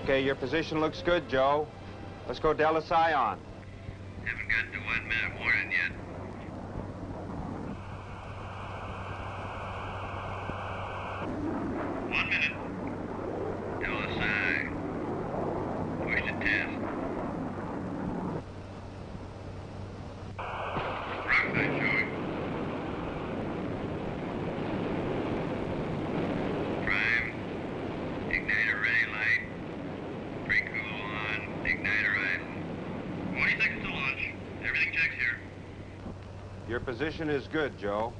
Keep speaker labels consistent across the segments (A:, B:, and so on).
A: Okay, your position looks good, Joe. Let's go Delta Scion.
B: Haven't got to 1 minute warning yet. One minute. Delta Sci. Push to test. Rock light showing. Prime. Igniter ready light. Pre-cool on. Igniter idle. 20 seconds to launch. Everything checks here.
A: Your position is good, Joe.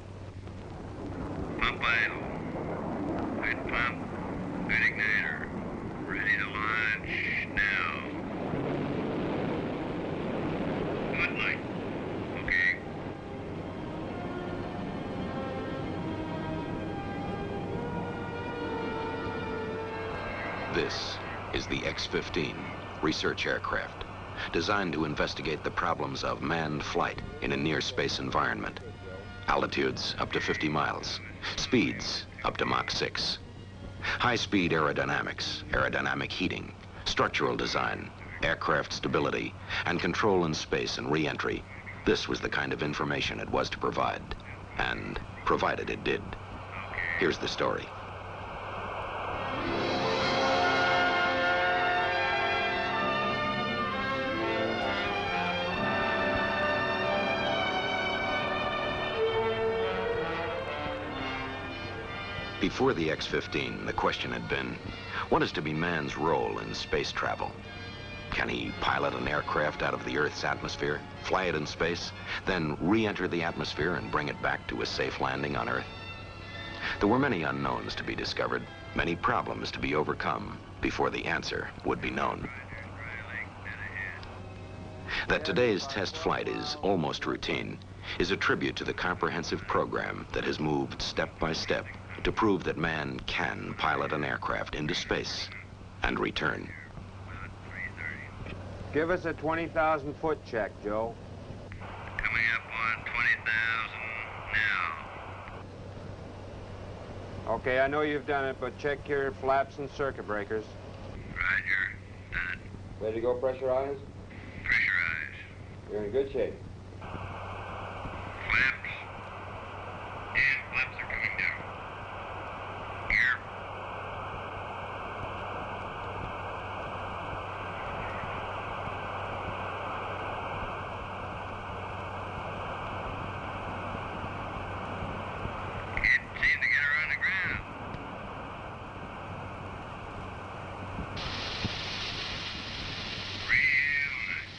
B: Pump idle. Good pump. Good igniter. Ready to launch now. Good light. Okay.
C: This is the X-15 research aircraft, designed to investigate the problems of manned flight in a near-space environment. Altitudes up to 50 miles, speeds up to Mach 6. High-speed aerodynamics, aerodynamic heating, structural design, aircraft stability, and control in space and re-entry. This was the kind of information it was to provide, and provided it did. Here's the story. Before the X-15, the question had been, what is to be man's role in space travel? Can he pilot an aircraft out of the Earth's atmosphere, fly it in space, then re-enter the atmosphere and bring it back to a safe landing on Earth? There were many unknowns to be discovered, many problems to be overcome before the answer would be known. That today's test flight is almost routine is a tribute to the comprehensive program that has moved step by step to prove that man can pilot an aircraft into space and return.
A: Give us a 20,000-foot check, Joe.
B: Coming up on 20,000 now.
A: Okay, I know you've done it, but check your flaps and circuit breakers.
B: Roger. Done.
A: Ready to go pressurize?
B: Pressurize.
A: You're in good shape.
B: Flaps. And flaps are coming down. Here. Can't seem to get her on the ground. Real nice.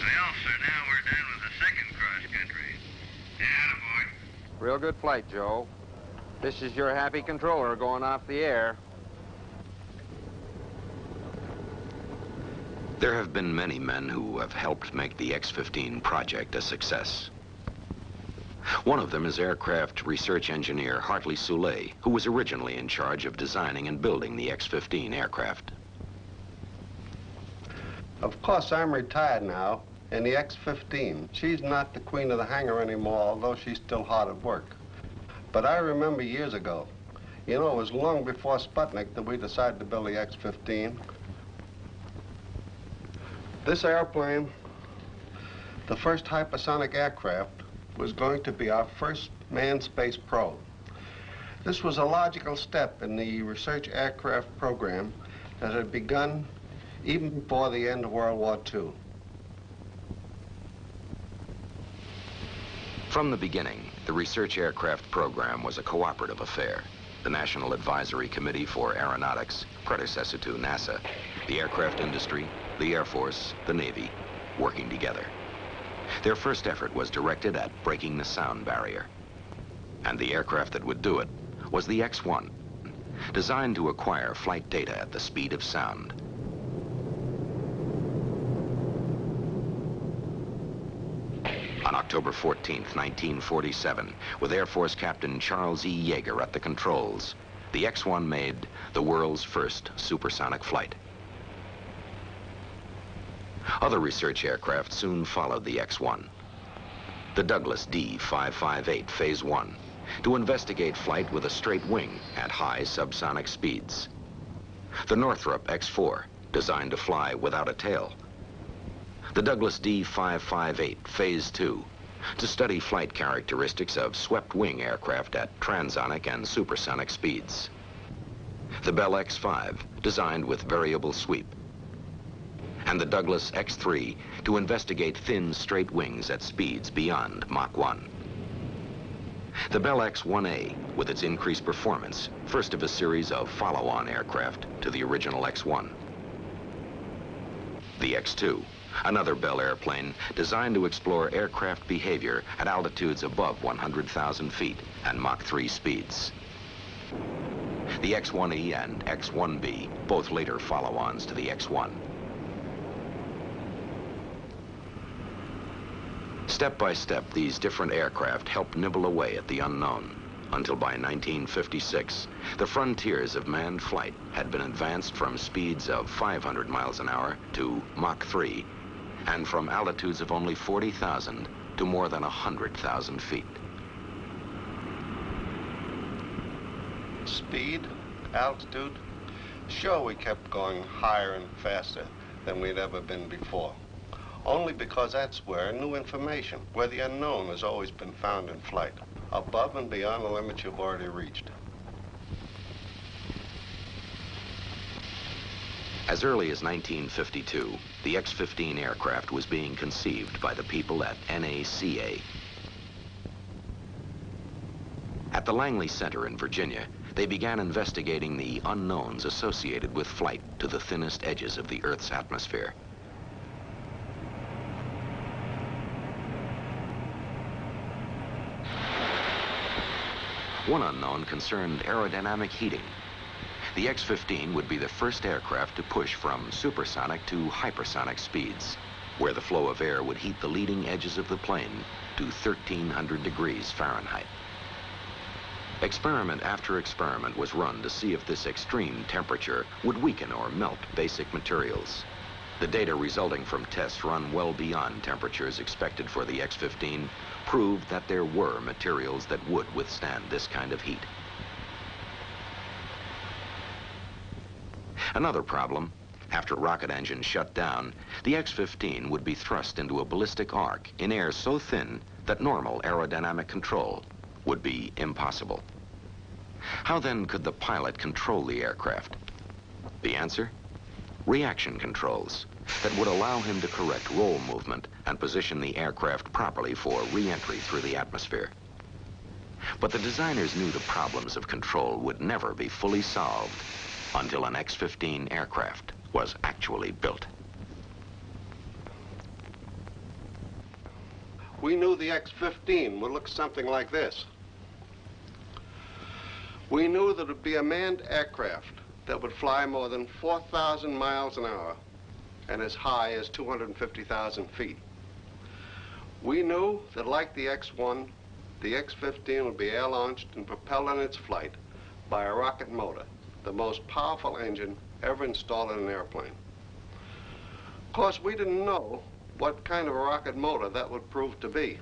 B: Well, sir, now we're done with the second cross-country. Attaboy.
A: Real good flight, Joe. This is your happy controller going off the air.
C: There have been many men who have helped make the X-15 project a success. One of them is aircraft research engineer Hartley Soule, who was originally in charge of designing and building the X-15 aircraft.
D: Of course, I'm retired now, and the X-15, she's not the queen of the hangar anymore, although she's still hard at work. But I remember years ago, you know, it was long before Sputnik that we decided to build the X-15. This airplane, the first hypersonic aircraft, was going to be our first manned space probe. This was a logical step in the research aircraft program that had begun even before the end of World War II.
C: From the beginning, the research aircraft program was a cooperative affair. The National Advisory Committee for Aeronautics, predecessor to NASA, the aircraft industry, the Air Force, the Navy, working together. Their first effort was directed at breaking the sound barrier. And the aircraft that would do it was the X-1, designed to acquire flight data at the speed of sound. On October 14th, 1947, with Air Force Captain Charles E. Yeager at the controls, the X-1 made the world's first supersonic flight. Other research aircraft soon followed the X-1. The Douglas D-558 Phase 1, to investigate flight with a straight wing at high subsonic speeds. The Northrop X-4, designed to fly without a tail. The Douglas D-558 Phase 2, to study flight characteristics of swept-wing aircraft at transonic and supersonic speeds. The Bell X-5, designed with variable sweep. And the Douglas X-3, to investigate thin, straight wings at speeds beyond Mach 1. The Bell X-1A, with its increased performance, first of a series of follow-on aircraft to the original X-1. The X-2, another Bell airplane designed to explore aircraft behavior at altitudes above 100,000 feet and Mach 3 speeds. The X-1E and X-1B, both later follow-ons to the X-1. Step by step, these different aircraft helped nibble away at the unknown, until by 1956, the frontiers of manned flight had been advanced from speeds of 500 miles an hour to Mach 3, and from altitudes of only 40,000 to more than 100,000 feet.
D: Speed, altitude, sure we kept going higher and faster than we'd ever been before. Only because that's where new information, where the unknown has always been found in flight, above and beyond the limits you've already reached.
C: As early as 1952, the X-15 aircraft was being conceived by the people at NACA. At the Langley Center in Virginia, they began investigating the unknowns associated with flight to the thinnest edges of the Earth's atmosphere. One unknown concerned aerodynamic heating. The X-15 would be the first aircraft to push from supersonic to hypersonic speeds, where the flow of air would heat the leading edges of the plane to 1,300 degrees Fahrenheit. Experiment after experiment was run to see if this extreme temperature would weaken or melt basic materials. The data resulting from tests run well beyond temperatures expected for the X-15 proved that there were materials that would withstand this kind of heat. Another problem, after rocket engines shut down, the X-15 would be thrust into a ballistic arc in air so thin that normal aerodynamic control would be impossible. How then could the pilot control the aircraft? The answer? Reaction controls that would allow him to correct roll movement and position the aircraft properly for re-entry through the atmosphere. But the designers knew the problems of control would never be fully solved until an X-15 aircraft was actually built.
D: We knew the X-15 would look something like this. We knew that it would be a manned aircraft that would fly more than 4,000 miles an hour and as high as 250,000 feet. We knew that like the X-1, the X-15 would be air-launched and propelled in its flight by a rocket motor, the most powerful engine ever installed in an airplane. Of course, we didn't know what kind of a rocket motor that would prove to be.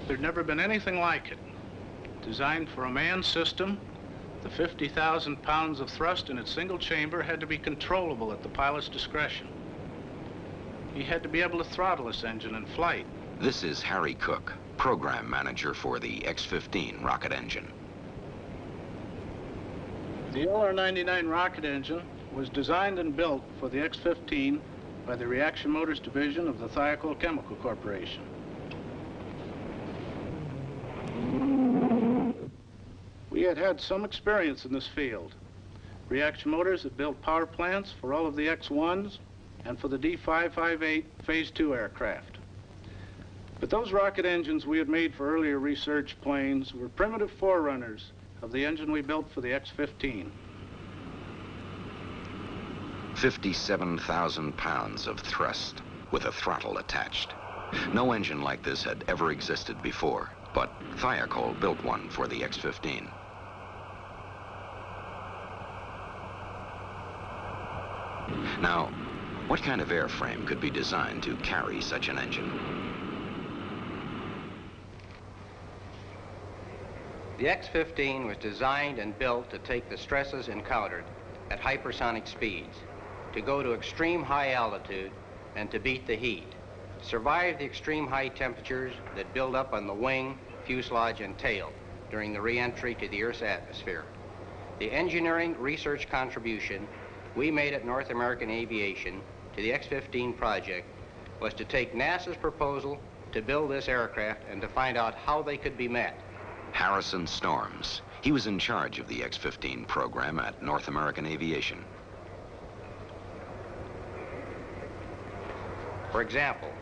E: There'd never been anything like it. Designed for a manned system, the 50,000 pounds of thrust in its single chamber had to be controllable at the pilot's discretion. He had to be able to throttle this engine in flight.
C: This is Harry Cook, program manager for the X-15 rocket engine.
E: The LR-99 rocket engine was designed and built for the X-15 by the Reaction Motors Division of the Thiokol Chemical Corporation. We had had some experience in this field. Reaction Motors had built power plants for all of the X-1s and for the D-558 Phase 2 aircraft. But those rocket engines we had made for earlier research planes were primitive forerunners of the engine we built for the X-15.
C: 57,000 pounds of thrust with a throttle attached. No engine like this had ever existed before, but Thiokol built one for the X-15. Now, What kind of airframe could be designed to carry such an engine?
F: The X-15 was designed and built to take the stresses encountered at hypersonic speeds, to go to extreme high altitude and to beat the heat, survive the extreme high temperatures that build up on the wing, fuselage, and tail during the re-entry to the Earth's atmosphere. The engineering research contribution we made at North American Aviation to the X-15 project was to take NASA's proposal to build this aircraft and to find out how they could be met.
C: Harrison Storms. He was in charge of the X-15 program at North American Aviation.
F: For example,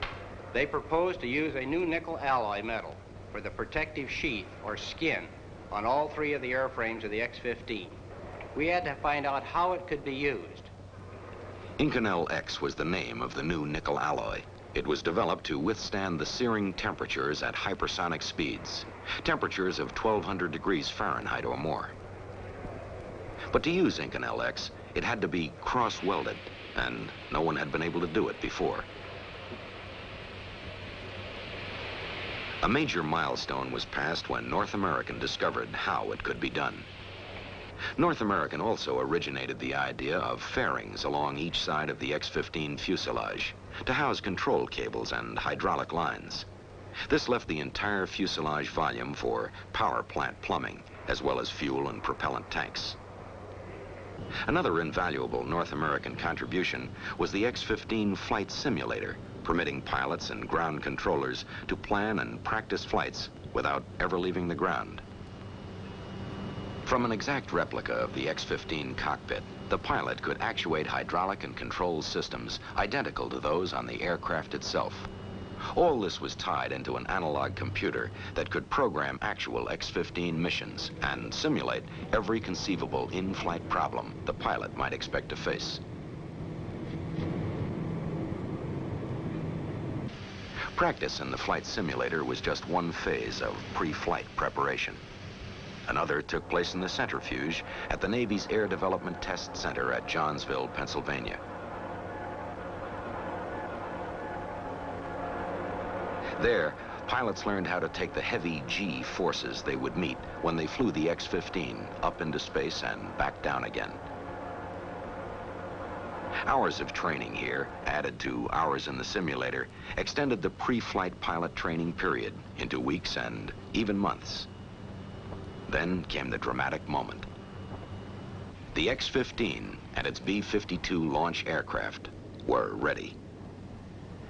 F: they proposed to use a new nickel alloy metal for the protective sheath or skin on all three of the airframes of the X-15. We had to find out how it could be used.
C: Inconel X was the name of the new nickel alloy. It was developed to withstand the searing temperatures at hypersonic speeds, temperatures of 1,200 degrees Fahrenheit or more. But to use Inconel X, it had to be cross-welded, and no one had been able to do it before. A major milestone was passed when North American discovered how it could be done. North American also originated the idea of fairings along each side of the X-15 fuselage to house control cables and hydraulic lines. This left the entire fuselage volume for power plant plumbing, as well as fuel and propellant tanks. Another invaluable North American contribution was the X-15 flight simulator, permitting pilots and ground controllers to plan and practice flights without ever leaving the ground. From an exact replica of the X-15 cockpit, the pilot could actuate hydraulic and control systems identical to those on the aircraft itself. All this was tied into an analog computer that could program actual X-15 missions and simulate every conceivable in-flight problem the pilot might expect to face. Practice in the flight simulator was just one phase of pre-flight preparation. Another took place in the centrifuge at the Navy's Air Development Test Center at Johnsville, Pennsylvania. There, pilots learned how to take the heavy G forces they would meet when they flew the X-15 up into space and back down again. Hours of training here, added to hours in the simulator, extended the pre-flight pilot training period into weeks and even months. Then came the dramatic moment. The X-15 and its B-52 launch aircraft were ready.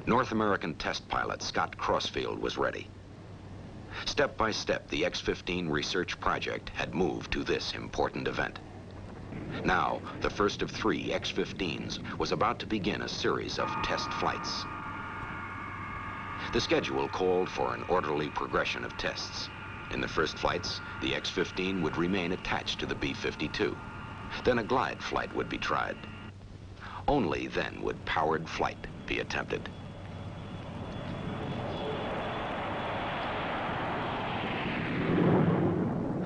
C: North American test pilot Scott Crossfield was ready. Step by step, the X-15 research project had moved to this important event. Now, the first of 3 X-15s was about to begin a series of test flights. The schedule called for an orderly progression of tests. In the first flights, the X-15 would remain attached to the B-52. Then a glide flight would be tried. Only then would powered flight be attempted.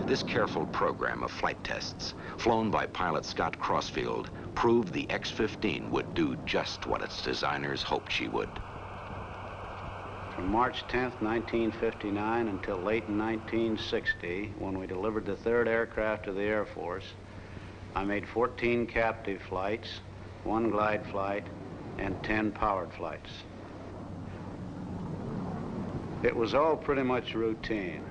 C: This careful program of flight tests, flown by pilot Scott Crossfield, proved the X-15 would do just what its designers hoped she would.
E: From March 10th, 1959 until late in 1960, when we delivered the 3rd aircraft to the Air Force, I made 14 captive flights, 1 glide flight, and 10 powered flights. It was all pretty much routine.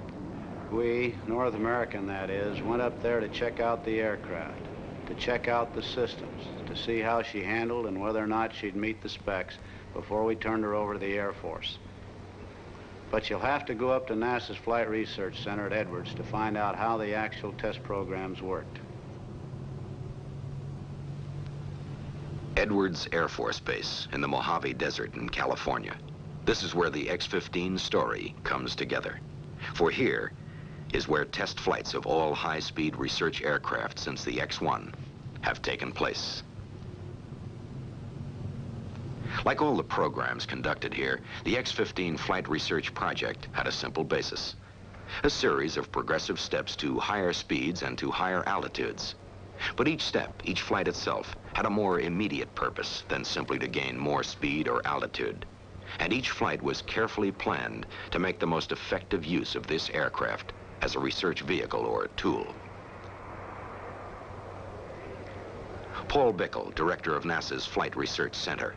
E: We, North American that is, went up there to check out the aircraft, to check out the systems, to see how she handled and whether or not she'd meet the specs before we turned her over to the Air Force. But you'll have to go up to NASA's Flight Research Center at Edwards to find out how the actual test programs worked.
C: Edwards Air Force Base in the Mojave Desert in California. This is where the X-15 story comes together. For here is where test flights of all high-speed research aircraft since the X-1 have taken place. Like all the programs conducted here, the X-15 Flight Research Project had a simple basis. A series of progressive steps to higher speeds and to higher altitudes. But each step, each flight itself, had a more immediate purpose than simply to gain more speed or altitude. And each flight was carefully planned to make the most effective use of this aircraft as a research vehicle or tool. Paul Bickle, director of NASA's Flight Research Center.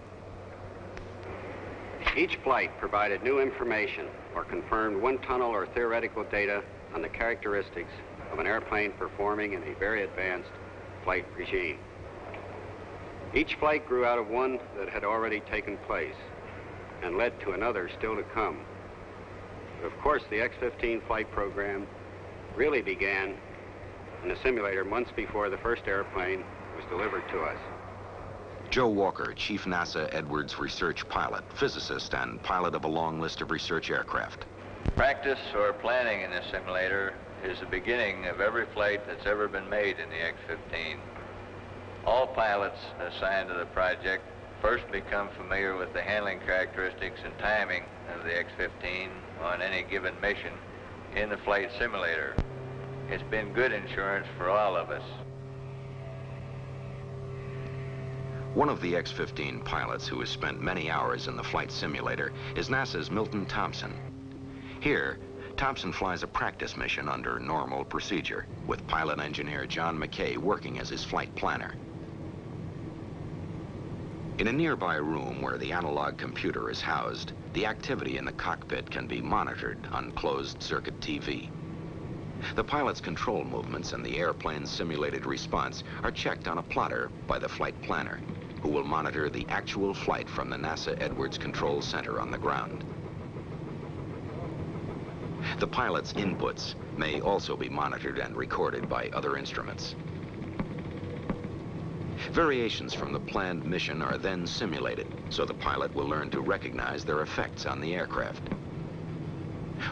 G: Each flight provided new information or confirmed one tunnel or theoretical data on the characteristics of an airplane performing in a very advanced flight regime. Each flight grew out of one that had already taken place and led to another still to come. But of course, the X-15 flight program really began in a simulator months before the first airplane was delivered to us.
C: Joe Walker, Chief NASA Edwards research pilot, physicist, and pilot of a long list of research aircraft.
H: Practice or planning in this simulator is the beginning of every flight that's ever been made in the X-15. All pilots assigned to the project first become familiar with the handling characteristics and timing of the X-15 on any given mission in the flight simulator. It's been good insurance for all of us.
C: One of the X-15 pilots who has spent many hours in the flight simulator is NASA's Milton Thompson. Here, Thompson flies a practice mission under normal procedure, with pilot engineer John McKay working as his flight planner. In a nearby room where the analog computer is housed, the activity in the cockpit can be monitored on closed-circuit TV. The pilot's control movements and the airplane's simulated response are checked on a plotter by the flight planner, who will monitor the actual flight from the NASA Edwards Control Center on the ground. The pilot's inputs may also be monitored and recorded by other instruments. Variations from the planned mission are then simulated, so the pilot will learn to recognize their effects on the aircraft.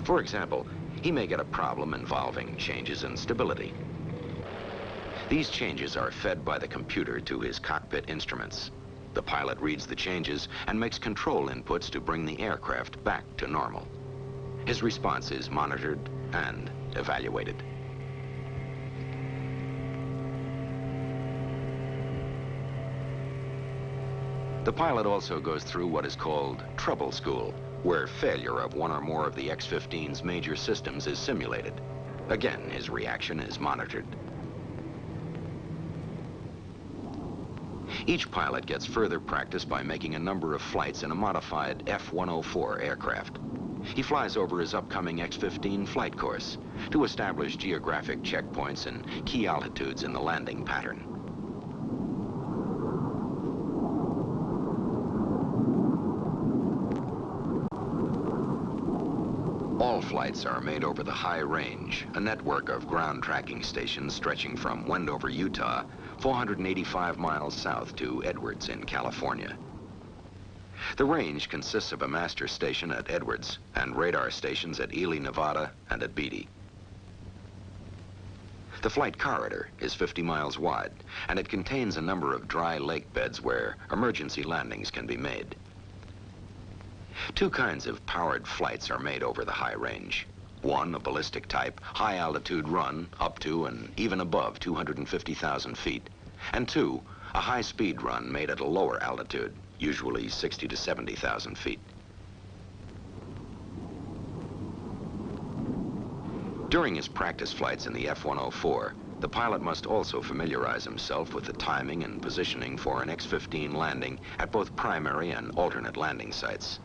C: For example, he may get a problem involving changes in stability. These changes are fed by the computer to his cockpit instruments. The pilot reads the changes and makes control inputs to bring the aircraft back to normal. His response is monitored and evaluated. The pilot also goes through what is called trouble school, where failure of one or more of the X-15's major systems is simulated. Again, his reaction is monitored. Each pilot gets further practice by making a number of flights in a modified F-104 aircraft. He flies over his upcoming X-15 flight course to establish geographic checkpoints and key altitudes in the landing pattern. All flights are made over the high range, a network of ground tracking stations stretching from Wendover, Utah, 485 miles south to Edwards in California. The range consists of a master station at Edwards and radar stations at Ely, Nevada, and at Beatty. The flight corridor is 50 miles wide, and it contains a number of dry lake beds where emergency landings can be made. Two kinds of powered flights are made over the high range. One, a ballistic type, high-altitude run up to and even above 250,000 feet. And two, a high-speed run made at a lower altitude, usually 60 to 70,000 feet. During his practice flights in the F-104, the pilot must also familiarize himself with the timing and positioning for an X-15 landing at both primary and alternate landing sites.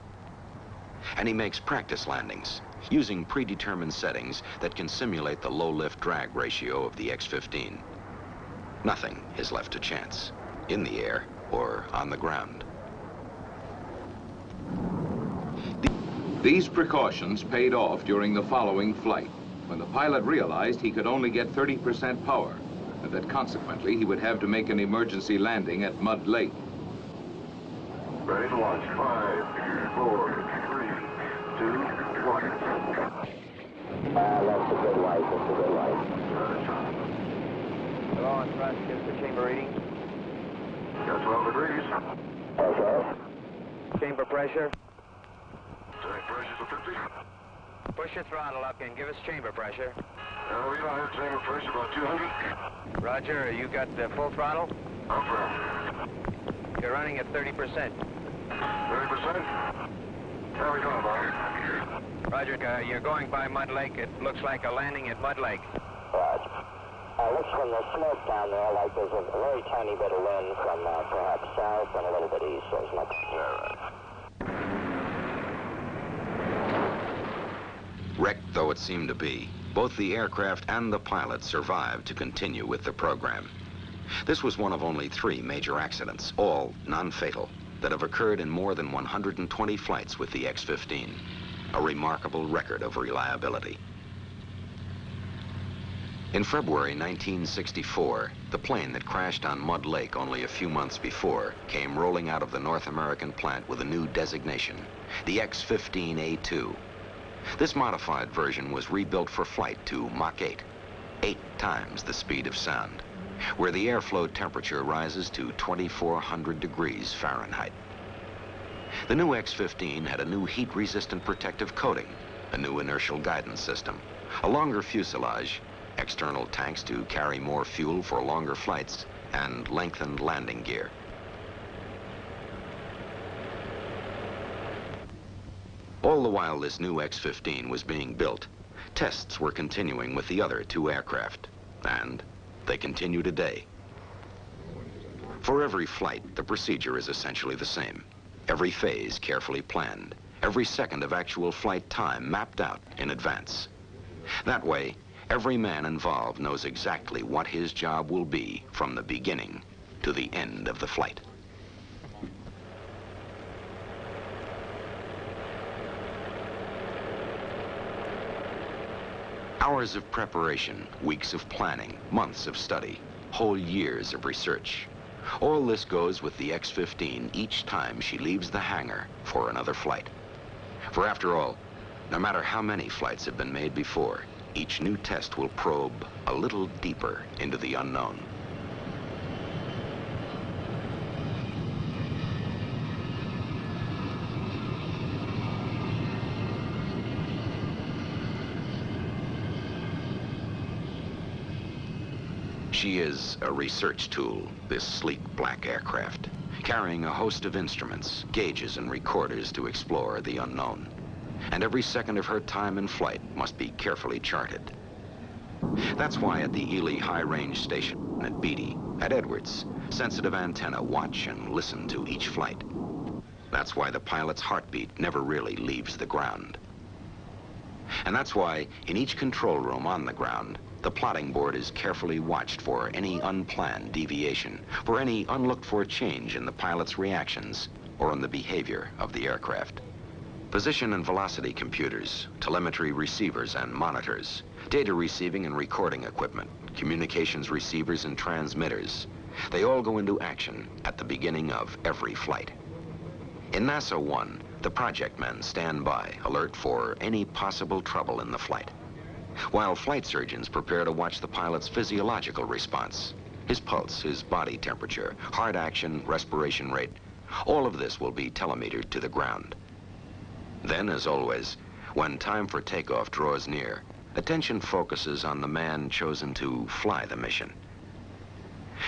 C: And he makes practice landings, using predetermined settings that can simulate the low lift-drag ratio of the X-15. Nothing is left to chance, in the air or on the ground.
I: These precautions paid off during the following flight, when the pilot realized he could only get 30% power, and that consequently he would have to make an emergency landing at Mud Lake.
B: Ready to launch. 5, 4, 3, 2, 1.
G: That's a good light, that's a good light.
F: Hello, on thrust, give the chamber reading.
B: Got 12 degrees.
G: Okay.
F: Chamber pressure.
B: Tank pressure's a 50.
A: Push your throttle up and give us chamber pressure.
B: We don't have chamber pressure, about 200.
A: Roger, you got the full throttle?
B: Okay.
A: You're running at 30%.
B: 30%? How are we doing, Bob?
A: Roger, you're going by Mud Lake. It looks like a landing at Mud Lake.
J: Roger. Looks from the smoke down there like there's a very tiny bit of wind from perhaps south and a little bit east. There's much.
C: Wrecked though it seemed to be, both the aircraft and the pilot survived to continue with the program. This was one of only 3 major accidents, all non-fatal, that have occurred in more than 120 flights with the X-15, a remarkable record of reliability. In February 1964, the plane that crashed on Mud Lake only a few months before came rolling out of the North American plant with a new designation, the X-15A2. This modified version was rebuilt for flight to Mach 8 times the speed of sound, where the airflow temperature rises to 2,400 degrees Fahrenheit. The new X-15 had a new heat-resistant protective coating, a new inertial guidance system, a longer fuselage, external tanks to carry more fuel for longer flights, and lengthened landing gear. All the while this new X-15 was being built, tests were continuing with the other 2 aircraft, and they continue today. For every flight, the procedure is essentially the same. Every phase carefully planned, every second of actual flight time mapped out in advance. That way, every man involved knows exactly what his job will be from the beginning to the end of the flight. Hours of preparation, weeks of planning, months of study, whole years of research. All this goes with the X-15 each time she leaves the hangar for another flight. For after all, no matter how many flights have been made before, each new test will probe a little deeper into the unknown. She is a research tool, this sleek black aircraft, carrying a host of instruments, gauges, and recorders to explore the unknown. And every second of her time in flight must be carefully charted. That's why at the Ely High Range Station, at Beatty, at Edwards, sensitive antenna watch and listen to each flight. That's why the pilot's heartbeat never really leaves the ground. And that's why in each control room on the ground, the plotting board is carefully watched for any unplanned deviation, for any unlooked-for change in the pilot's reactions or in the behavior of the aircraft. Position and velocity computers, telemetry receivers and monitors, data receiving and recording equipment, communications receivers and transmitters, they all go into action at the beginning of every flight. In NASA 1, the project men stand by, alert for any possible trouble in the flight, while flight surgeons prepare to watch the pilot's physiological response, his pulse, his body temperature, heart action, respiration rate. All of this will be telemetered to the ground. Then, as always, when time for takeoff draws near, attention focuses on the man chosen to fly the mission.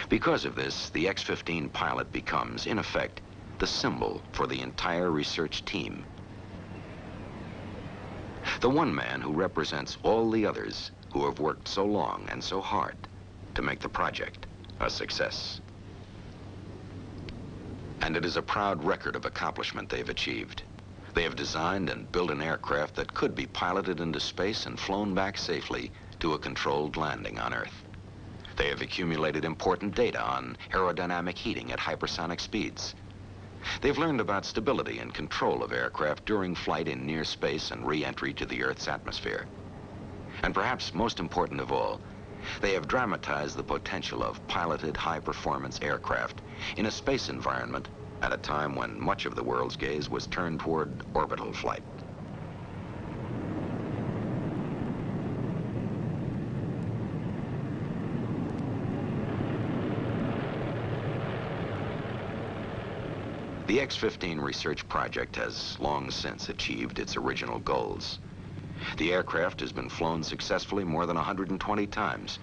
C: Because of this, the X-15 pilot becomes, in effect, the symbol for the entire research team. The one man who represents all the others who have worked so long and so hard to make the project a success. And it is a proud record of accomplishment they've achieved. They have designed and built an aircraft that could be piloted into space and flown back safely to a controlled landing on Earth. They have accumulated important data on aerodynamic heating at hypersonic speeds. They've learned about stability and control of aircraft during flight in near space and re-entry to the Earth's atmosphere. And perhaps most important of all, they have dramatized the potential of piloted high-performance aircraft in a space environment at a time when much of the world's gaze was turned toward orbital flight. The X-15 research project has long since achieved its original goals. The aircraft has been flown successfully more than 120 times,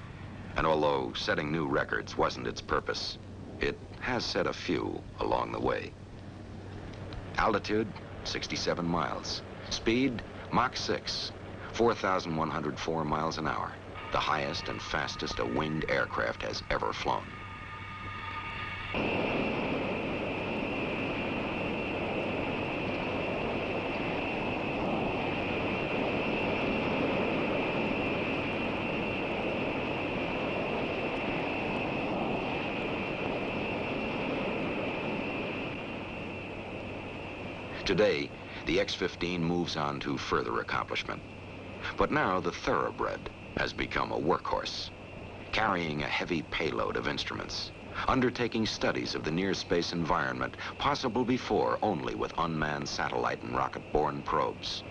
C: and although setting new records wasn't its purpose, it has set a few along the way. Altitude, 67 miles. Speed, Mach 6, 4,104 miles an hour, the highest and fastest a winged aircraft has ever flown. Today, the X-15 moves on to further accomplishment. But now the Thoroughbred has become a workhorse, carrying a heavy payload of instruments, undertaking studies of the near-space environment possible before only with unmanned satellite and rocket-borne probes.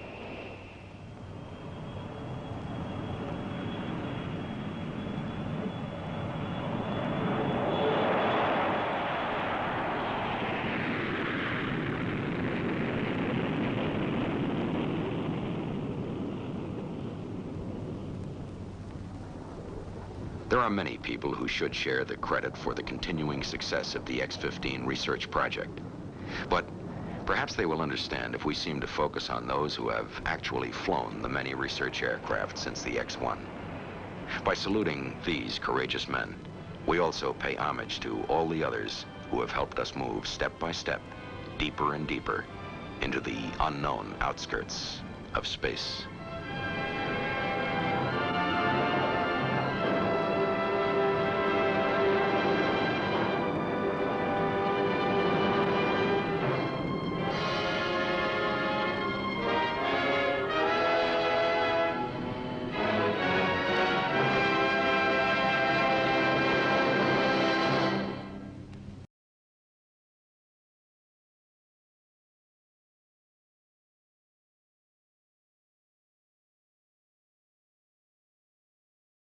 C: There are many people who should share the credit for the continuing success of the X-15 research project. But perhaps they will understand if we seem to focus on those who have actually flown the many research aircraft since the X-1. By saluting these courageous men, we also pay homage to all the others who have helped us move step by step, deeper and deeper, into the unknown outskirts of space.